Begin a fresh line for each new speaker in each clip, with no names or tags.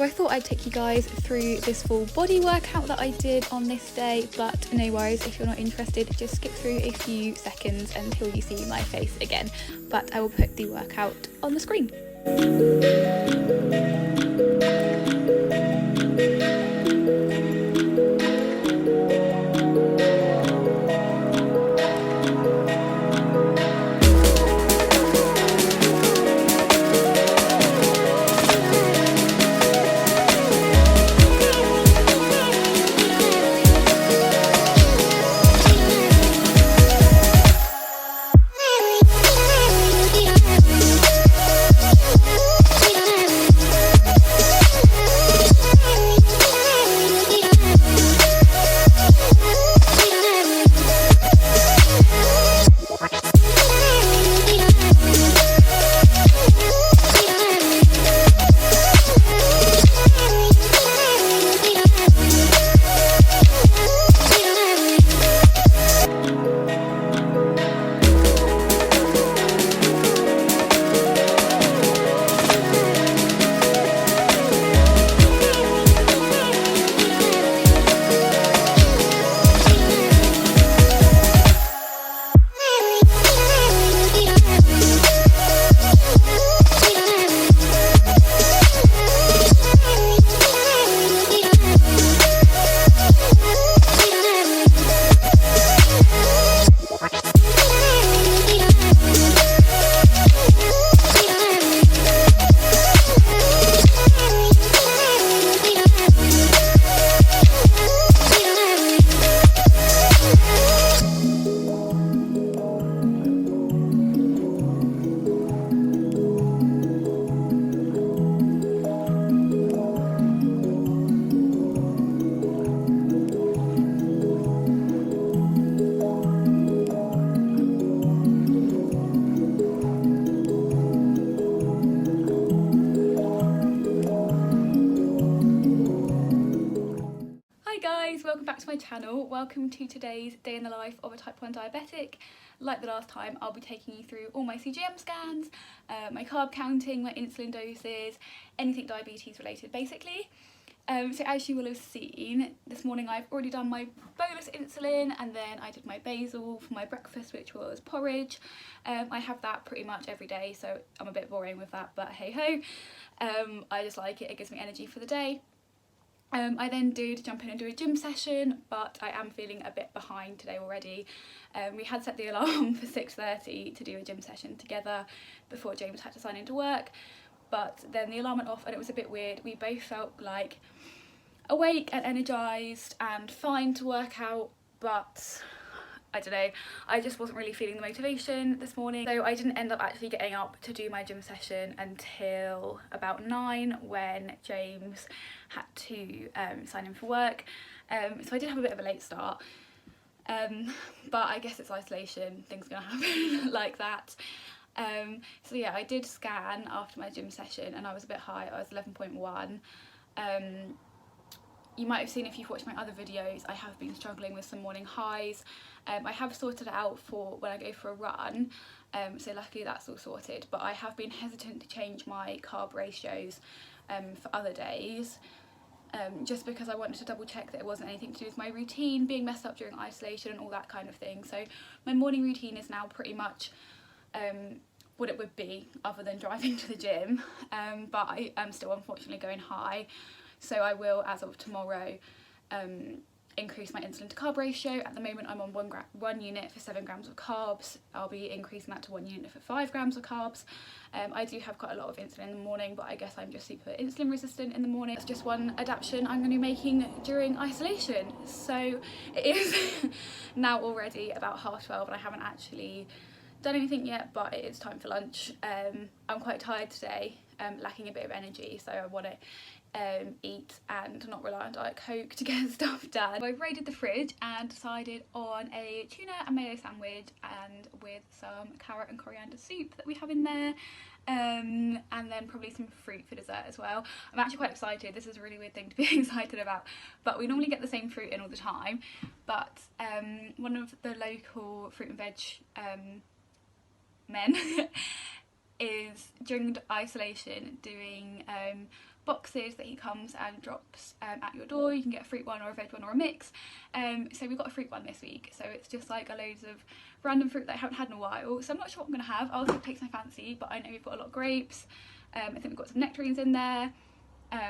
I thought I'd take you guys through this full body workout that I did on this day, but no worries, if you're not interested, just skip through a few seconds until you see my face again. But I will put the workout on the screen. Welcome back to my channel. Welcome to today's day in the life of a type 1 diabetic. Like the last time, I'll be taking you through all my CGM scans, my carb counting, my insulin doses, anything diabetes related basically. So as you will have seen, this morning I've already done my bolus insulin, and then I did my basal for my breakfast, which was porridge. I have that pretty much every day, so I'm a bit boring with that, but hey ho. I just like it, it gives me energy for the day. I then did jump in and do a gym session, but I am feeling a bit behind today already. We had set the alarm for 6:30 to do a gym session together before James had to sign into work, but then the alarm went off and it was a bit weird. We both felt like awake and energised and fine to work out, but I don't know, I just wasn't really feeling the motivation this morning, so I didn't end up actually getting up to do my gym session until about 9 when James had to sign in for work. So I did have a bit of a late start, but I guess it's isolation, things are gonna happen like that. So yeah, I did scan after my gym session and I was a bit high, I was 11.1. You might have seen if you've watched my other videos, I have been struggling with some morning highs. I have sorted it out for when I go for a run, so luckily that's all sorted, but I have been hesitant to change my carb ratios for other days, just because I wanted to double check that it wasn't anything to do with my routine being messed up during isolation and all that kind of thing. So my morning routine is now pretty much what it would be other than driving to the gym, but I am still unfortunately going high. So I will, as of tomorrow, increase my insulin to carb ratio. At the moment I'm on 1 unit for 7 grams of carbs. I'll be increasing that to 1 unit for 5 grams of carbs. I do have quite a lot of insulin in the morning, but I guess I'm just super insulin resistant in the morning. It's just one adaptation I'm going to be making during isolation. So it is now already about 12:30 and I haven't actually done anything yet, but it is time for lunch. I'm quite tired today, lacking a bit of energy, so I want to eat and not rely on Diet Coke to get stuff done. So I raided the fridge and decided on a tuna and mayo sandwich, and with some carrot and coriander soup that we have in there, and then probably some fruit for dessert as well. I'm actually quite excited. This is a really weird thing to be excited about, but we normally get the same fruit in all the time, but one of the local fruit and veg men is during isolation doing boxes that he comes and drops at your door. You can get a fruit one or a veg one or a mix. So we got a fruit one this week, so it's just like a loads of random fruit that I haven't had in a while, so I'm not sure what I'm going to have. I'll see if it takes my fancy, but I know we've got a lot of grapes. I think we've got some nectarines in there,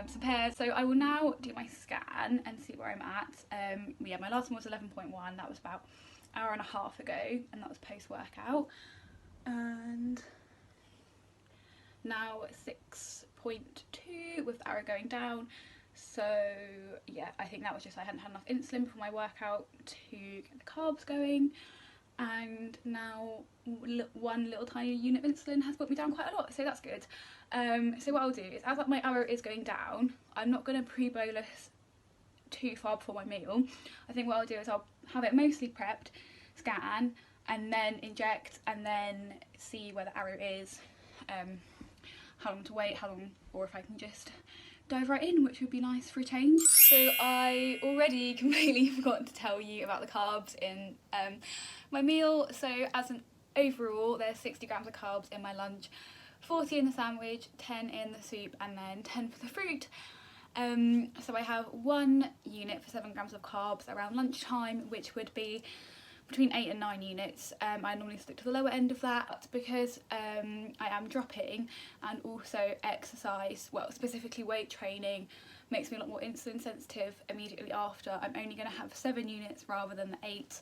some pears. So I will now do my scan and see where I'm at. Yeah, my last one was 11.1, that was about an hour and a half ago, and that was post-workout. And now 6.2 with the arrow going down. So yeah, I think that was just I hadn't had enough insulin for my workout to get the carbs going, and now one little tiny unit of insulin has put me down quite a lot, so that's good. So what I'll do is, as my arrow is going down, I'm not going to pre-bolus too far before my meal. I think what I'll do is I'll have it mostly prepped, scan, and then inject, and then see where the arrow is, how long to wait, or if I can just dive right in, which would be nice for a change. So I already completely forgot to tell you about the carbs in my meal. So as an overall, there's 60 grams of carbs in my lunch, 40 in the sandwich, 10 in the soup, and then 10 for the fruit. So I have 1 unit for 7 grams of carbs around lunchtime, which would be between 8 and 9 units. I normally stick to the lower end of that because I am dropping, and also exercise, well specifically weight training, makes me a lot more insulin sensitive immediately after. I'm only going to have 7 units rather than the 8,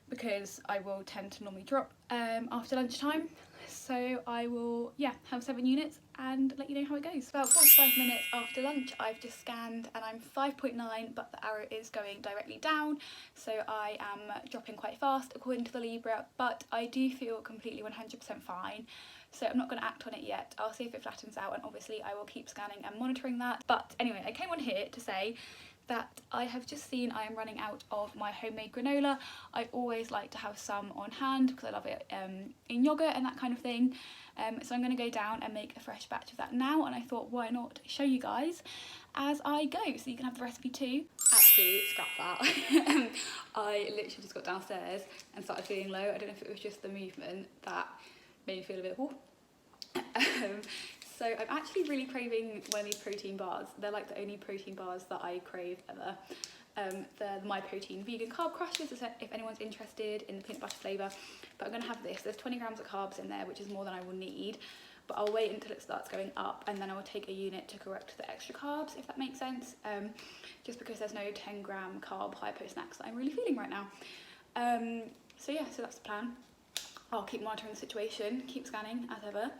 because I will tend to normally drop after lunchtime. So I will, yeah, have 7 units and let you know how it goes. About 45 minutes after lunch, I've just scanned and I'm 5.9, but the arrow is going directly down, so I am dropping quite fast according to the Libre, but I do feel completely 100% fine. So I'm not going to act on it yet. I'll see if it flattens out, and obviously I will keep scanning and monitoring that. But anyway, I came on here to say that I have just seen I am running out of my homemade granola. I always like to have some on hand because I love it in yogurt and that kind of thing. So I'm going to go down and make a fresh batch of that now, and I thought, why not show you guys as I go, so you can have the recipe too. Actually, scrap that. I literally just got downstairs and started feeling low. I don't know if it was just the movement that made me feel a bit so I'm actually really craving one of these protein bars. They're like the only protein bars that I crave ever. They're My Protein Vegan Carb Crushes, if anyone's interested in the peanut butter flavour. But I'm going to have this. There's 20 grams of carbs in there, which is more than I will need. But I'll wait until it starts going up, and then I will take a unit to correct the extra carbs, if that makes sense. Just because there's no 10 gram carb hypo snacks that I'm really feeling right now. So yeah, so that's the plan. I'll keep monitoring the situation, keep scanning as ever.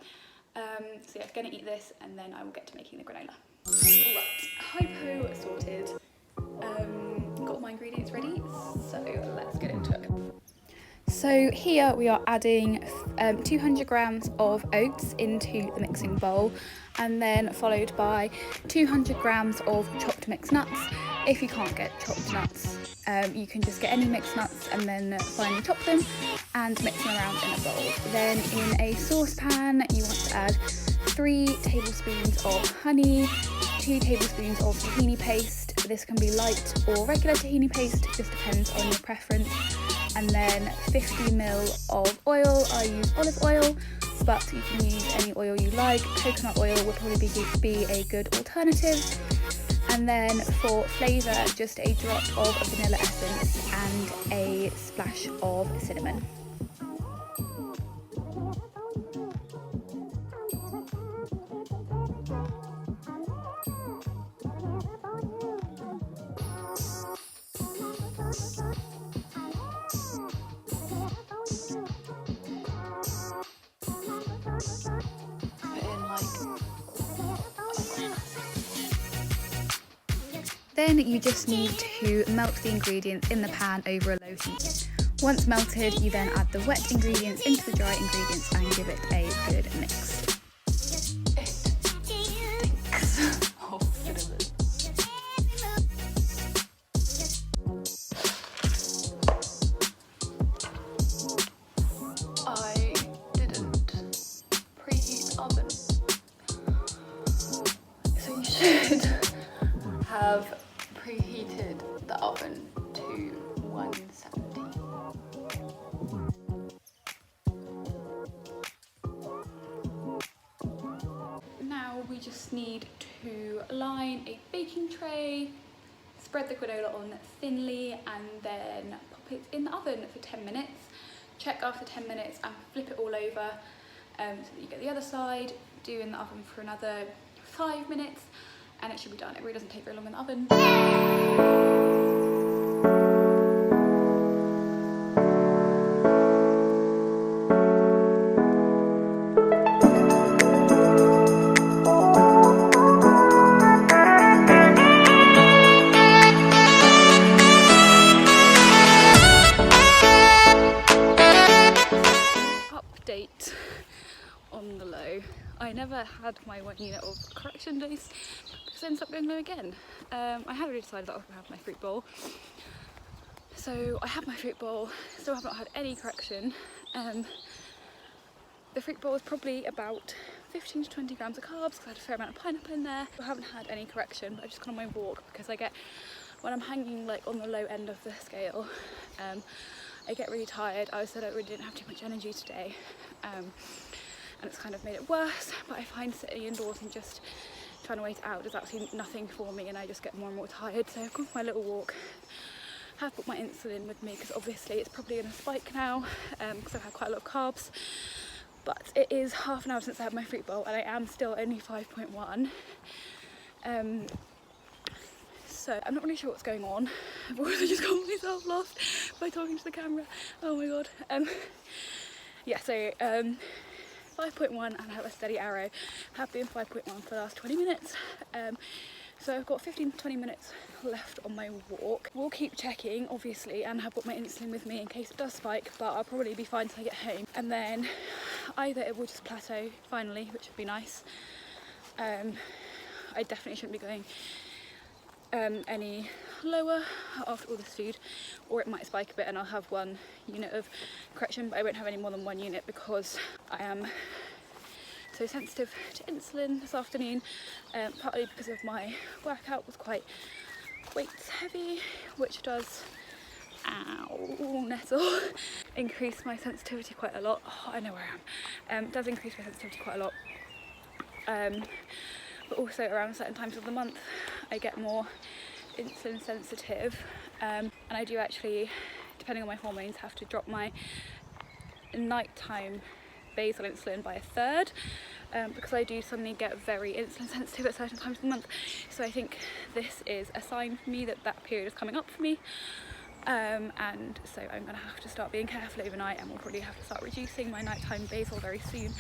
So yeah, gonna eat this and then I will get to making the granola. Alright, hypo sorted. Got my ingredients ready, so let's get into it. So here we are adding 200 grams of oats into the mixing bowl, and then followed by 200 grams of chopped mixed nuts. If you can't get chopped nuts, you can just get any mixed nuts and then finely chop them and mix them around in a bowl. Then in a saucepan you want to add 3 tablespoons of honey, 2 tablespoons of tahini paste. This can be light or regular tahini paste, just depends on your preference. And then 50 ml of oil. I use olive oil, but you can use any oil you like. Coconut oil would probably be a good alternative. And then for flavour, just a drop of vanilla essence and a splash of cinnamon. Then you just need to melt the ingredients in the pan over a low heat. Once melted, you then add the wet ingredients into the dry ingredients and give it a good mix. It stinks of cinnamon. I didn't preheat the oven, so you should have preheated the oven to 170. we just need to line a baking tray, spread the granola on thinly, and then pop it in the oven for 10 minutes. Check after 10 minutes and flip it all over so that you get the other side. Do in the oven for another 5 minutes and it should be done. It really doesn't take very long in the oven. Update on the low. I never had my 1 unit of correction dose because I ended up going low again. I had already decided that I was going to have my fruit bowl. So I had my fruit bowl, still have not had any correction. The fruit bowl is probably about 15 to 20 grams of carbs because I had a fair amount of pineapple in there. I haven't had any correction, but I've just gone on my walk because I get, when I'm hanging like on the low end of the scale, I get really tired. I said I really didn't have too much energy today. And it's kind of made it worse, but I find sitting indoors and just trying to wait it out does absolutely nothing for me, and I just get more and more tired. So I've gone for my little walk, have put my insulin with me because obviously it's probably going to spike now because I've had quite a lot of carbs, but it is half an hour since I had my fruit bowl and I am still only 5.1. So I'm not really sure what's going on. I've also just got myself lost by talking to the camera. Oh my god. Yeah, so 5.1 and I have a steady arrow. Have been 5.1 for the last 20 minutes. So I've got 15 to 20 minutes left on my walk. We'll keep checking, obviously, and have got my insulin with me in case it does spike, but I'll probably be fine till I get home. And then either it will just plateau finally, which would be nice. I definitely shouldn't be going any lower after all this food, or it might spike a bit and I'll have 1 unit of correction, but I won't have any more than 1 unit because I am so sensitive to insulin this afternoon, partly because of my workout was quite weights heavy, which does, ow, nettle, increase my sensitivity quite a lot. Oh, I know where I am. Does increase my sensitivity quite a lot, but also around certain times of the month I get more insulin sensitive, and I do actually, depending on my hormones, have to drop my nighttime basal insulin by 1/3 because I do suddenly get very insulin sensitive at certain times of the month. So I think this is a sign for me that that period is coming up for me, and so I'm going to have to start being careful overnight, and we'll probably have to start reducing my nighttime basal very soon.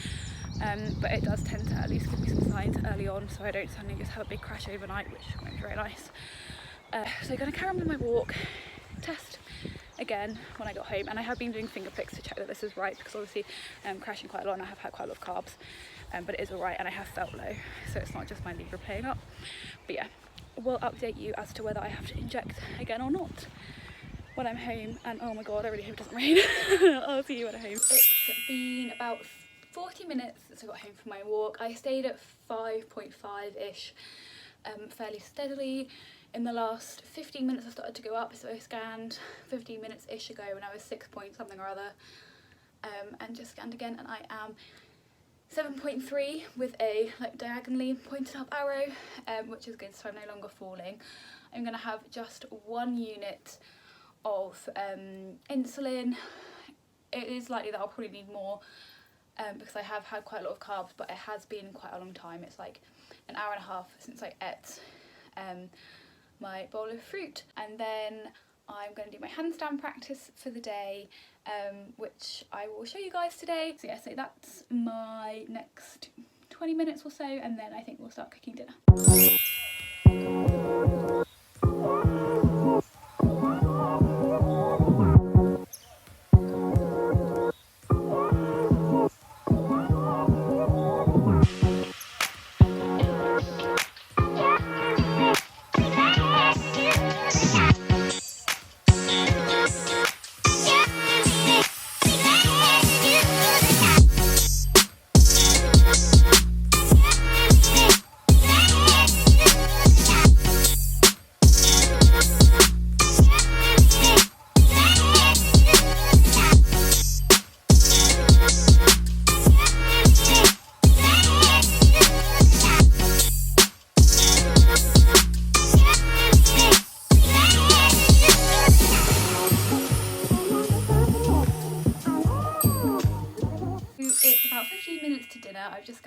But it does tend to at least give me some signs early on so I don't suddenly just have a big crash overnight, which won't be very nice. So I'm going to carry on with my walk, test again when I got home, and I have been doing finger pricks to check that this is right because obviously I'm crashing quite a lot and I have had quite a lot of carbs, but it is alright and I have felt low, so it's not just my libre playing up. But yeah, we'll update you as to whether I have to inject again or not when I'm home. And oh my god, I really hope it doesn't rain. I'll see you when I'm home. It's been about 40 minutes since I got home from my walk. I stayed at 5.5-ish fairly steadily. In the last 15 minutes I started to go up, so I scanned 15 minutes-ish ago when I was 6 point something or other, and just scanned again, and I am 7.3 with a like diagonally pointed up arrow, which is good, so I'm no longer falling. I'm going to have just 1 unit of insulin. It is likely that I'll probably need more because I have had quite a lot of carbs, but it has been quite a long time. It's like an hour and a half since I ate my bowl of fruit, and then I'm going to do my handstand practice for the day, which I will show you guys today. So yeah, so that's my next 20 minutes or so, and then I think we'll start cooking dinner.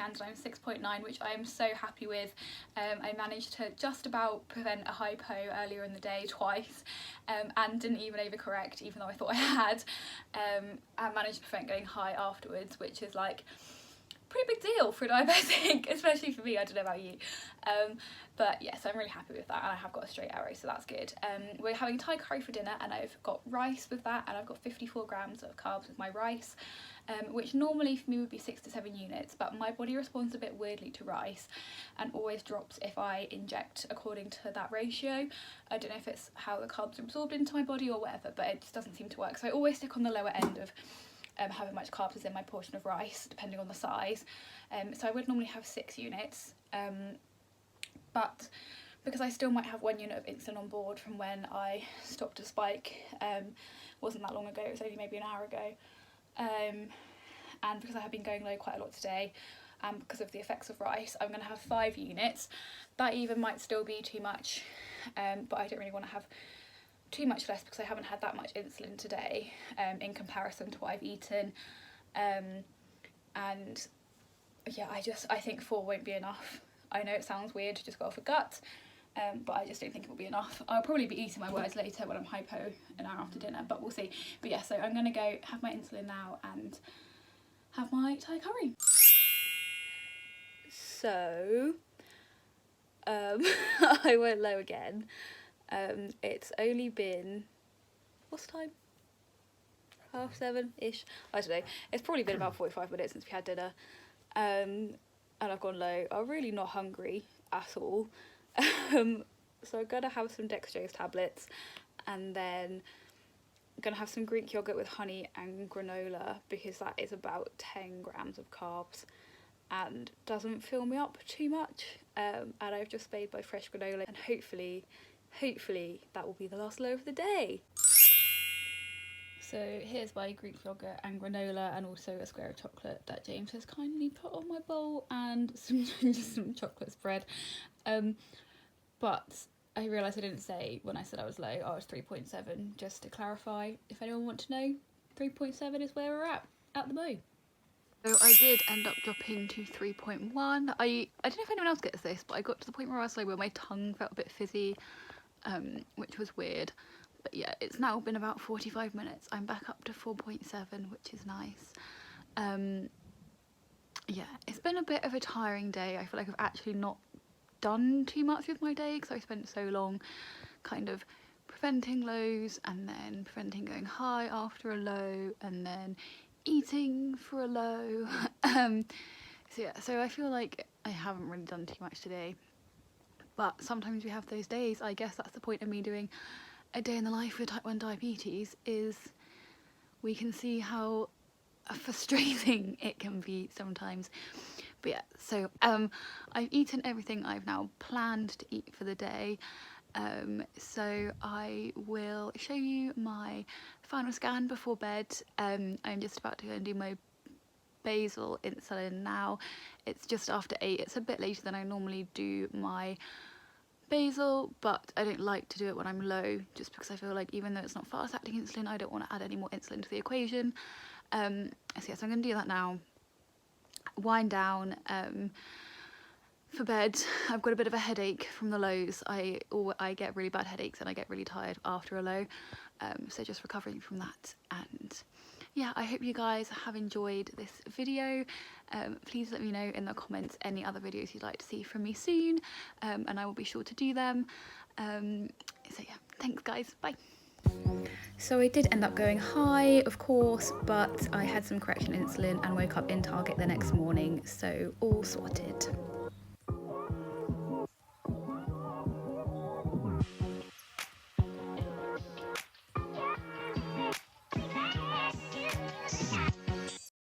scans and I'm 6.9, which I am so happy with. I managed to just about prevent a hypo earlier in the day twice, and didn't even overcorrect, even though I thought I had. I managed to prevent going high afterwards, which is like pretty big deal for a diabetic, especially for me. I don't know about you, but yes, I'm really happy with that, and I have got a straight arrow, so that's good. We're having Thai curry for dinner, and I've got rice with that, and I've got 54 grams of carbs with my rice, which normally for me would be 6 to 7 units, but my body responds a bit weirdly to rice and always drops if I inject according to that ratio. I don't know if it's how the carbs are absorbed into my body or whatever, but it just doesn't seem to work, so I always stick on the lower end of however much carbs is in my portion of rice, depending on the size. So I would normally have 6 units, but because I still might have 1 unit of insulin on board from when I stopped a spike, wasn't that long ago, it was only maybe an hour ago, and because I have been going low quite a lot today, and because of the effects of rice, I'm going to have 5 units. That even might still be too much, but I don't really want to have too much less because I haven't had that much insulin today, in comparison to what I've eaten, and yeah, I think 4 won't be enough. I know it sounds weird to just go off a gut, but I just don't think it will be enough. I'll probably be eating my words later when I'm hypo an hour after dinner, but we'll see. But yeah, so I'm gonna go have my insulin now and have my Thai curry. So I went low again. It's only been, what's the time? 7:30-ish? I don't know. It's probably been about 45 minutes since we had dinner. And I've gone low. I'm really not hungry at all. So I'm gonna have some dextrose tablets, and then I'm gonna have some Greek yogurt with honey and granola, because that is about 10 grams of carbs and doesn't fill me up too much. And I've just made my fresh granola, and hopefully that will be the last low of the day. So here's my Greek yogurt and granola, and also a square of chocolate that James has kindly put on my bowl, and just some chocolate spread. But I realised I didn't say when I said I was low, I was 3.7, just to clarify, if anyone wants to know, 3.7 is where we're at the moment. So I did end up dropping to 3.1. I don't know if anyone else gets this, but I got to the point where I was low where my tongue felt a bit fizzy, which was weird. But yeah, it's now been about 45 minutes. I'm back up to 4.7, which is nice. Yeah, it's been a bit of a tiring day. I feel like I've actually not done too much with my day, because I spent so long kind of preventing lows, and then preventing going high after a low, and then eating for a low. So yeah, so I feel like I haven't really done too much today. But sometimes we have those days. I guess that's the point of me doing a day in the life with type 1 diabetes, is we can see how frustrating it can be sometimes. But yeah, so I've eaten everything I've now planned to eat for the day. So I will show you my final scan before bed. I'm just about to go and do my basal insulin now. It's just after 8. It's a bit later than I normally do my basal, but I don't like to do it when I'm low, just because I feel like even though it's not fast acting insulin, I don't want to add any more insulin to the equation. So yes, I'm going to do that now, wind down for bed. I've got a bit of a headache from the lows. I get really bad headaches and I get really tired after a low, so just recovering from that. And yeah, I hope you guys have enjoyed this video. Please let me know in the comments any other videos you'd like to see from me soon, and I will be sure to do them. So yeah, thanks guys, bye. So I did end up going high, of course, but I had some correction insulin and woke up in target the next morning, so all sorted.